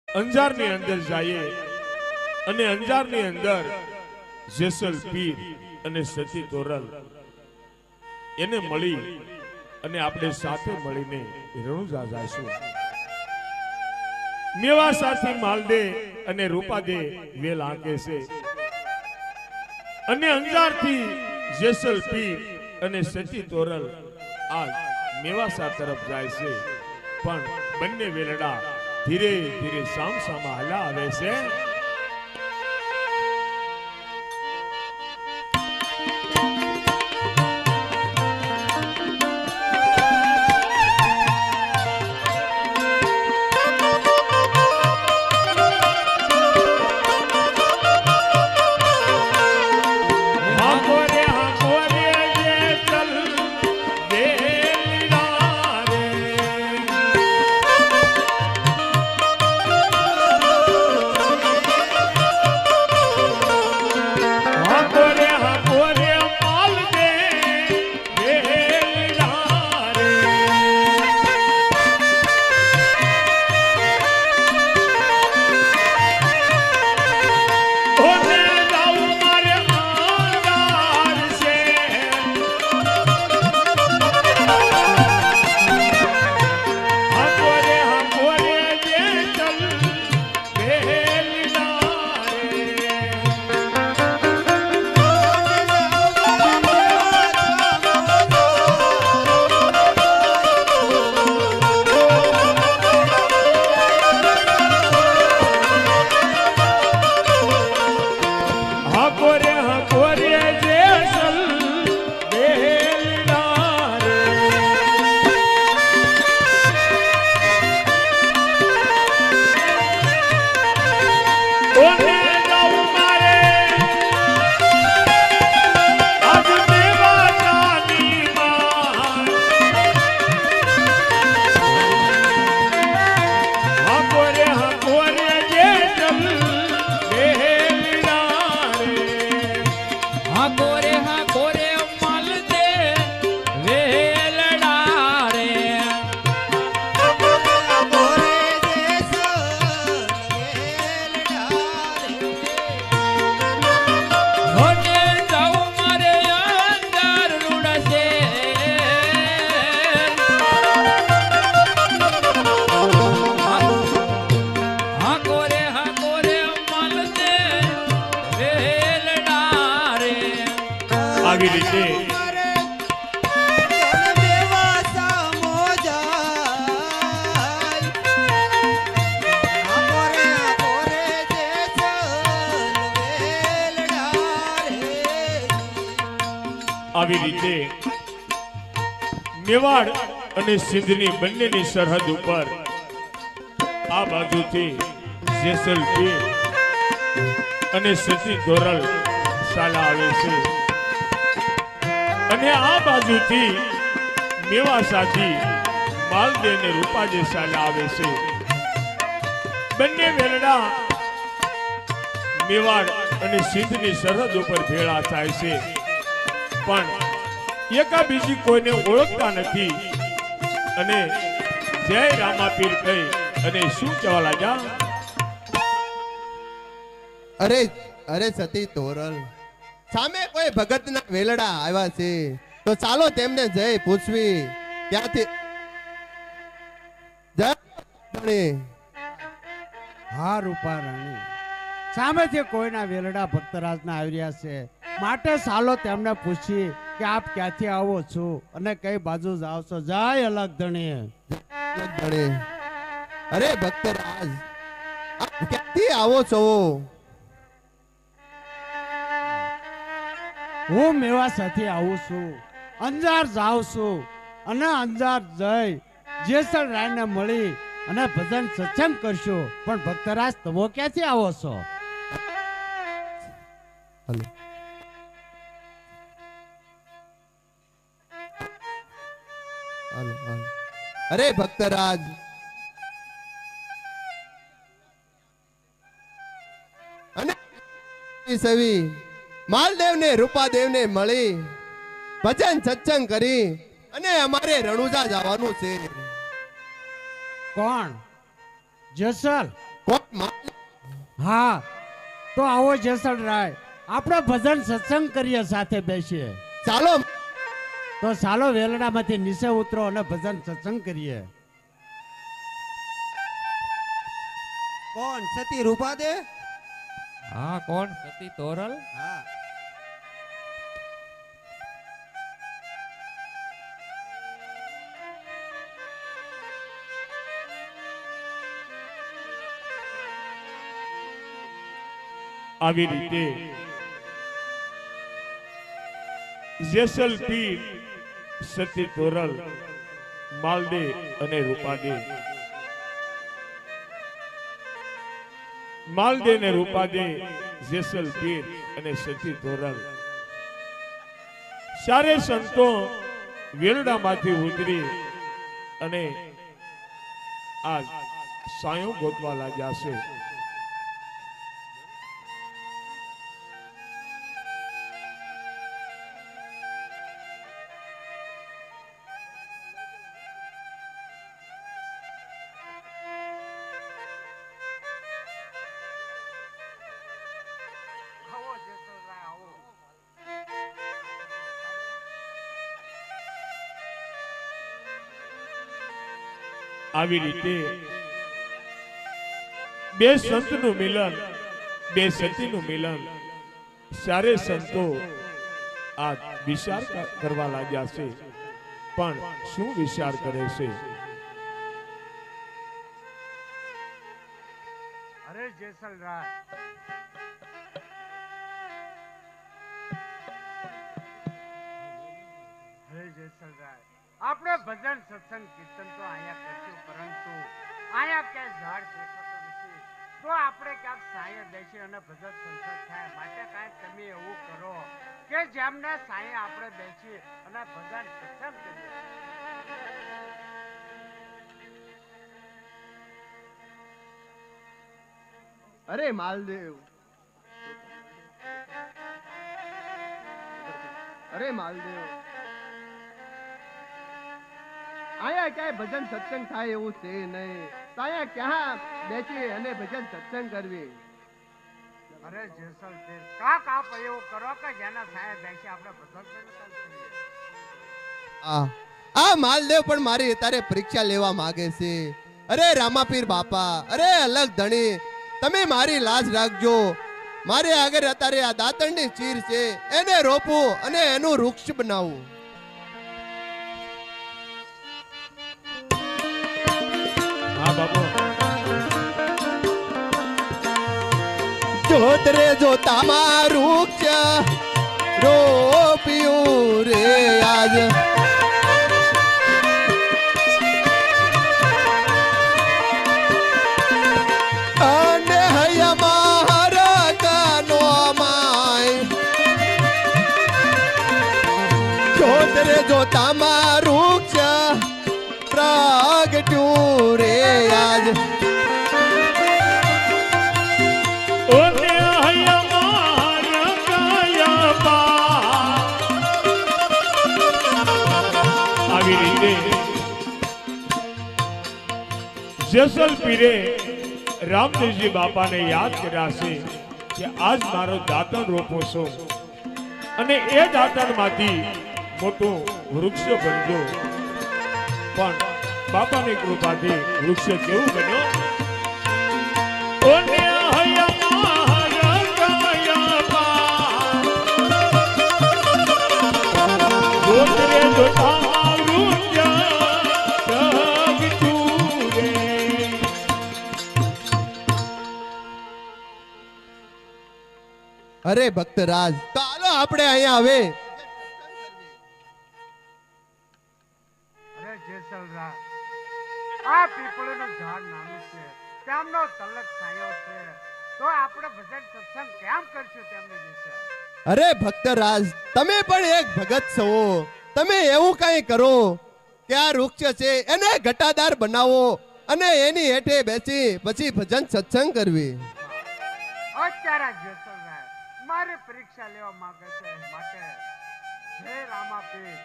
અંજારની અંદર જઈએ અને અંજારની અંદર જેસલ પીર અને સતી તોરલ એને મળી અને આપણે સાથે મળીને રણુજા જઈશું. મેવા સાથી માલદે અને રૂપાદે વેલ આંકે છે અને અંજારથી જેસલ પીર અને સતી તોરલ આ મેવાસા તરફ જાય છે, પણ બંને વેલડા ધીરે ધીરે સામસામા હાલા આવે છે. આવી રીતે મેવાડ અને સિંધની બંનેની સરહદ ઉપર આ બાજુથી જેસલ પીર અને સતી તોરલ સાલા આવે છે અને આ બાજુથી મેવાસાથી માલદે અને રૂપાદે સાલા આવે છે. બંને વેલડા મેવાડ અને સિંધની સરહદ ઉપર ભેળા થાય છે, પણ એકા બીજી કોઈને ઓળખતા નથી અને જય રામાપીર કહી અને શું કહેવા લાગ્યા? અરે અરે સતી તોરલ, સામે કોઈ ભગતના વેલડા આવ્યા છે તો ચાલો તેમને જય પૂછવી. ક્યાંથી જય રાણી? હા રૂપા રાણી, સામેથી કોઈના વેલડા ભક્તરાજના આવી રહ્યા છે, માટે ચાલો તેમને પૂછી કે આપ ક્યાંથી આવો છો અને કઈ બાજુ જાઓ છો. જય અલગ ધણી. અરે ભક્તરાજ, આપ ક્યાંથી આવો છો? હું મેવા સાથે આવું છું, અંજાર જાઉં છું અને અંજાર જઈ જેસલ રાયને મળી અને ભજન સત્સંગ કરશો. પણ ભક્તરાજ, તમે ક્યાંથી આવો છો? Hello, hello, hello. અરે ભક્તરાજ, અને સવી માલદેવ ને રૂપાદેવ ને મળી ભજન સત્સંગ કરી અને અમારે રણુજા જવાનું છે. કોણ? જેસલ? કોણ હા તો આવો જેસલરાય, આપણે ભજન સત્સંગ કરીએ, સાથે બેસીએ. ચાલો. તો ચાલો વેલડામાંથી નીચે ઉતરો અને ભજન સત્સંગ કરીએ. કોણ? સતી રૂપા દે? હા, કોણ? સતી તોરલ? હા. આવી રીતે જેસલ પીર, સતી તોરલ, માલદે અને રૂપાદે, માલદે ને રૂપાદે, જેસલ પીર અને સતી તોરલ ચારે સંતો વેલડામાંથી ઉતરી અને આ સાયો ગોતવા લાગ્યા છે. આવી રીતે બે સંતનું મિલન, બે સતીનું મિલન, ચારે સંતો આ વિચાર કરવા લાગ્યા છે. પણ શું વિચાર કરે છે? અરે જેસલરાય, આપણે ભજન સત્સંગ કીર્તન તો અહીંયા કરશું, પરંતુ અહીંયા ક્યાંય ઝાડ દેખાતો નથી. તો આપણે ક્યાંક સાંયે બેસી અને ભજન સત્સંગ થાય. માટે કાંઈ તમે એવું કરો કે જેમને સાંયે આપણે બેસી અને ભજન સત્સંગ કરીએ. અરે માલદેવ, અરે માલદેવ, આયા ક્યાંય ભજન સત્સંગ થાય એવું છે નહીં. તો આયા ક્યાં બેસી અને ભજન સત્સંગ કરવી? અરે જેસલ પીર, કાક આપ એવું કરો કે જેના સાંયે બેસી આપણે ભજન સત્સંગ કરીએ. આ માલદેવ પણ મારી અત્યારે પરીક્ષા લેવા માંગે છે. અરે રામાપીર બાપા, અરે અલગ ધણી, તમે મારી લાજ રાખજો. મારે આગળ અત્યારે આ દાતણની ચીર છે, એને રોપવું અને એનું વૃક્ષ બનાવવું. હા બાપુ. જોતરે જો તમારું વૃક્ષ રોપ્યું રે આજ, અને હૈયામાં કાનો માય. જોતરે જો તમારું વૃક્ષ પ્રગટ્યું રે આજ, ઓને હૈયામાં કાયા પા. આવી રીતે જેસલ પીરે રામદેવજી બાપાને યાદ કર્યા છે કે આજ મારો દાતણ રોપો છો અને એ દાતણમાંથી મોટું વૃક્ષ બનજો. પણ બાપાની કૃપાથી વૃક્ષ કેવું બન્યો? ઓને હૈયામાં કાયા પા. ગોત્રે જોતા અરે ભક્તરાજ, તો હાલો આપણે અહીંયા આવે. અરે જેસલરાય, આ પીપળનું ઝાડ નાનું છે, તેમનો તલક છાયો છે, તો આપણે ભજન સત્સંગ કેમ કરશું તેમની વિશે? અરે ભક્તરાજ, તમે પણ એક ભગત છો. તમે એવું કઈ કરો કે આ વૃક્ષ છે એને ઘટાદાર બનાવો અને એની હેઠે બેસી પછી ભજન સત્સંગ કરવી. અત્યારે જેસલરાય મારી પરીક્ષા લેવા માંગે છે, માટે હે રામાપીર,